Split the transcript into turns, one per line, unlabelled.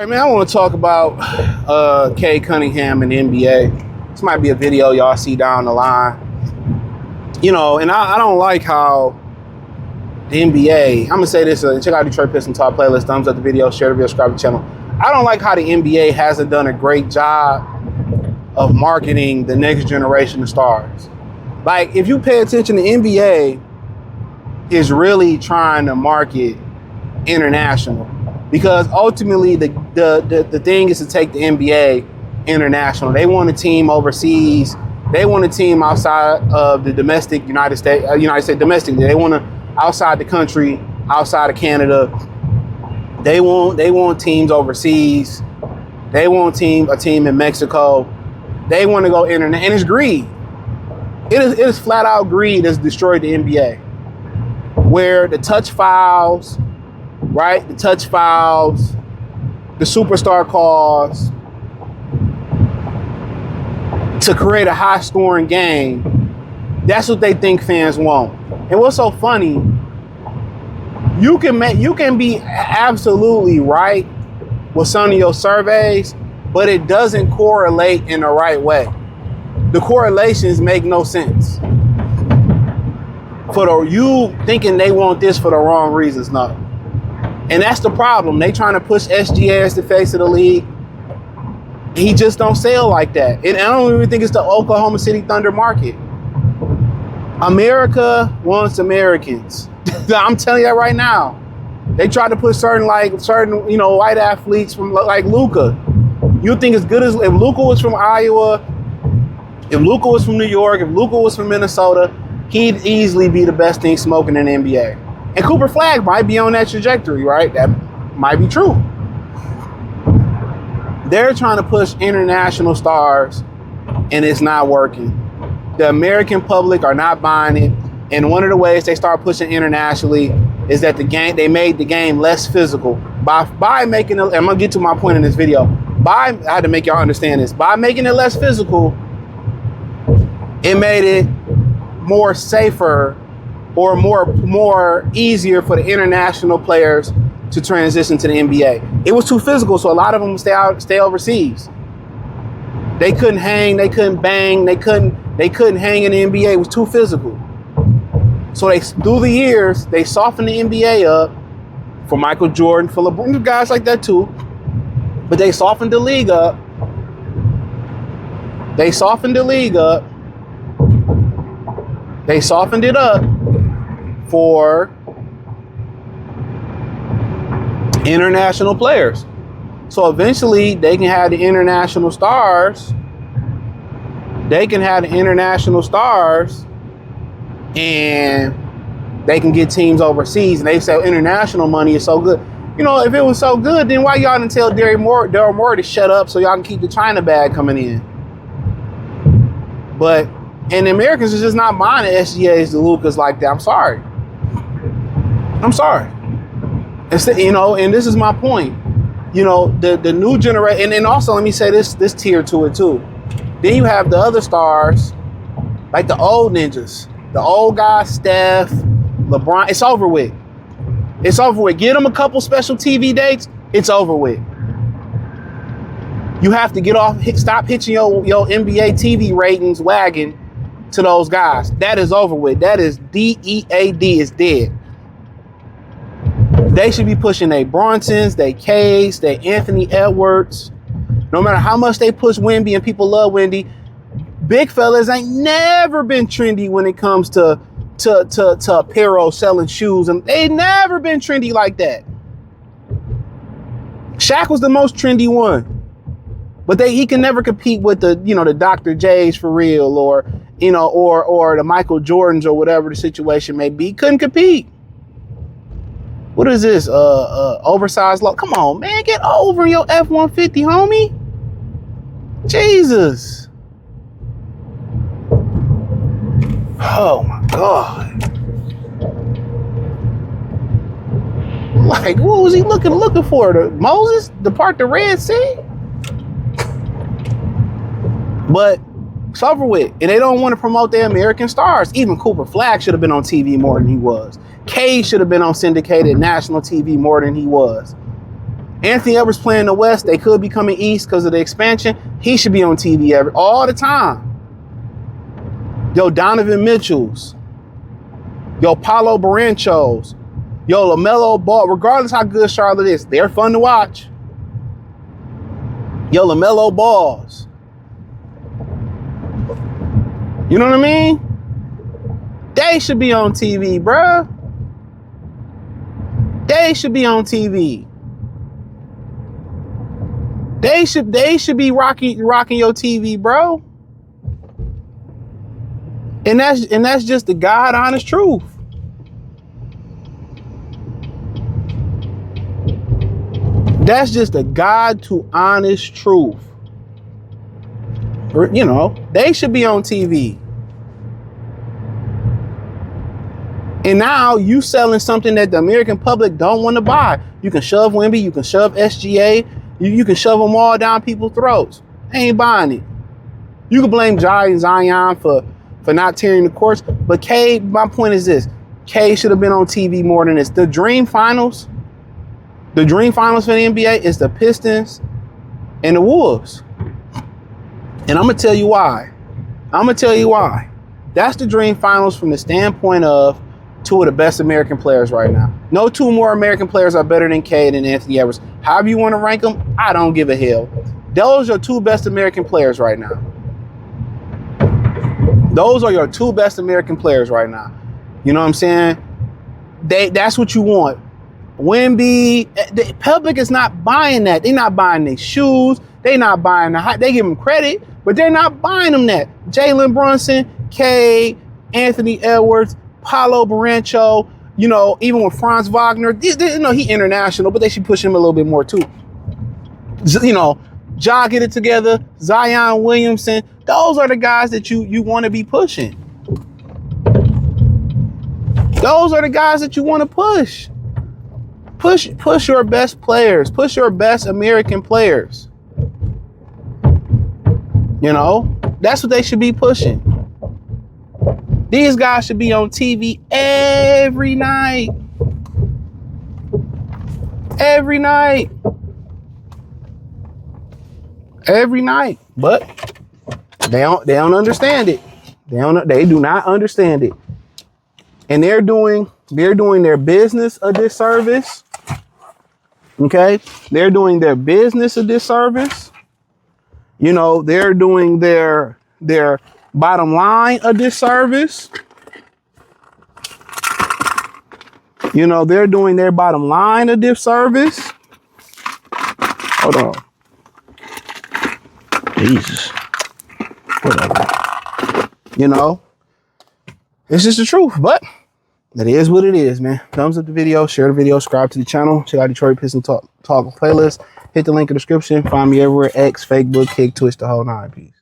right, man, I want to talk about Cade Cunningham and the NBA. This might be a video y'all see down the line. You know, and I don't like how the NBA, I'm going to say this, check out Detroit Pistons Talk playlist, thumbs up the video, share the video, subscribe to the channel. I don't like how the NBA hasn't done a great job of marketing the next generation of stars. Like, if you pay attention, the NBA is really trying to market international, because ultimately the thing is to take the NBA international. They want a team overseas. They want a team outside of the domestic United States domestically. They want to outside the country, outside of Canada. They want teams overseas. They want a team in Mexico. They want to go internet, and it's greed. It is flat out greed that's destroyed the NBA. Where the touch fouls, right? The touch fouls, the superstar calls to create a high scoring game. That's what they think fans want. And what's so funny, you can be absolutely right with some of your surveys, but it doesn't correlate in the right way. The correlations make no sense. You thinking they want this for the wrong reasons, no. And that's the problem. They trying to push SGA as the face of the league. He just don't sell like that. And I don't even think it's the Oklahoma City Thunder market. America wants Americans. I'm telling you that right now. They try to put certain white athletes from like Luka. You think as good as if Luka was from Iowa, if Luka was from New York, if Luka was from Minnesota, he'd easily be the best thing smoking in the NBA. And Cooper Flag might be on that trajectory, right? That might be true. They're trying to push international stars, and it's not working. The American public are not buying it. And one of the ways they start pushing internationally is that they made the game less physical by making it. I'm gonna get to my point in this video. I had to make y'all understand this. By making it less physical, it made it more safer or more easier for the international players to transition to the NBA. It was too physical, so a lot of them stay overseas. They couldn't hang, they couldn't bang, they couldn't hang in the NBA. It was too physical. So through the years, they softened the NBA up for Michael Jordan, for LeBron, guys like that too. But they softened the league up. They softened it up for international players. So eventually they can have the international stars. And they can get teams overseas, and they say international money is so good. You know, if it was so good, then why y'all didn't tell Daryl Morey to shut up so y'all can keep the China bag coming in? And the Americans are just not buying the SGAs, the Lucas like that. I'm sorry. You know, and this is my point. You know, the new generation, and also let me say this tier to it too. Then you have the other stars, like the old ninjas. The old guys, Steph, LeBron, it's over with. Get them a couple special TV dates, it's over with. You have to stop hitching your NBA TV ratings wagon to those guys. That is over with. That is DEAD, is dead. They should be pushing their Bronsons, their Cades, their Anthony Edwards. No matter how much they push Wemby, and people love Wemby, big fellas ain't never been trendy when it comes to apparel, selling shoes, and they never been trendy like that. Shaq was the most trendy one, but he can never compete with the Dr. J's for real, or or the Michael Jordans, or whatever the situation may be. He couldn't compete. What is this? Oversized low? Come on, man, get over your F-150, homie. Jesus. Oh my God. Like, what was he looking for? Moses to part the Red Sea? But it's over with. And they don't want to promote their American stars. Even Cooper Flag should have been on TV more than he was. Cade should have been on syndicated national TV more than he was. Anthony Edwards playing the West. They could be coming East because of the expansion. He should be on TV all the time. Yo, Donovan Mitchell's. Yo, Paolo Barrancho's. Yo, LaMelo Ball. Regardless how good Charlotte is, they're fun to watch. Yo, LaMelo Balls. You know what I mean? They should be on TV, bruh. They should be on TV. They should be rocking your TV, bro. And that's just the God honest truth. That's just the God to honest truth. You know, they should be on TV. And now you selling something that the American public don't want to buy. You can shove Wemby, you can shove SGA, you can shove them all down people's throats. They ain't buying it. You can blame Jai and Zion for not tearing the course, but Cade, my point is this: Cade should have been on TV more than this. The dream finals for the NBA is the Pistons and the Wolves. And I'm gonna tell you why. That's the dream finals from the standpoint of two of the best American players right now. No two more American players are better than Cade and Anthony Edwards. However you want to rank them, I don't give a hell. Those are two best American players right now. Those are your two best American players right now. You know what I'm saying? That's what you want. Wemby, the public is not buying that. They're not buying their shoes. They're not buying they give them credit, but they're not buying them that. Jalen Brunson, Cade, Anthony Edwards, Paolo Barrancho, you know, even with Franz Wagner, you know, he international, but they should push him a little bit more too. You know, Ja get it together, Zion Williamson, those are the guys that you want to be pushing. Those are the guys that you want to push. Push your best players, push your best American players. You know, that's what they should be pushing. These guys should be on TV every night. Every night. Every night. But they don't understand it. They do not understand it. And they're doing their business a disservice. Okay? They're doing their business a disservice. You know, they're doing their bottom line a disservice. You know, they're doing their bottom line a disservice. Hold on. Jesus. Whatever. You know, it's just the truth, but that is what it is, man. Thumbs up the video, share the video, subscribe to the channel, check out Detroit Pistons Talk playlist. Hit the link in the description. Find me everywhere: X, Facebook, Kick, Twitch, the whole nine. Peace.